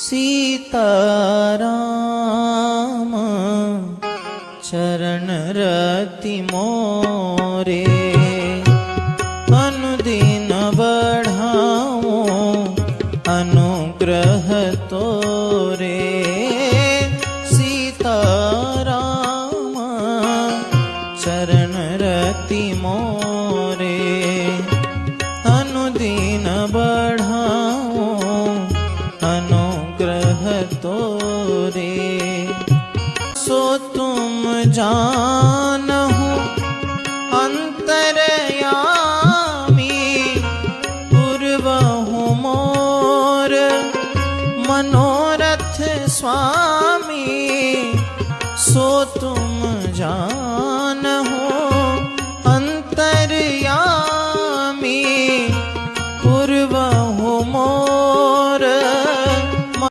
सीताराम चरण रति मोरे अनुदिन बढ़ाओ अनुग्रह तोरे। सीताराम चरण रति मोरे अनुदिन बढ़ाओ अनुग्रह तोरे। सो तुम जानहु अंतरयामी पूर्वहु मोर मनोरथ स्वामी। सो तुम जान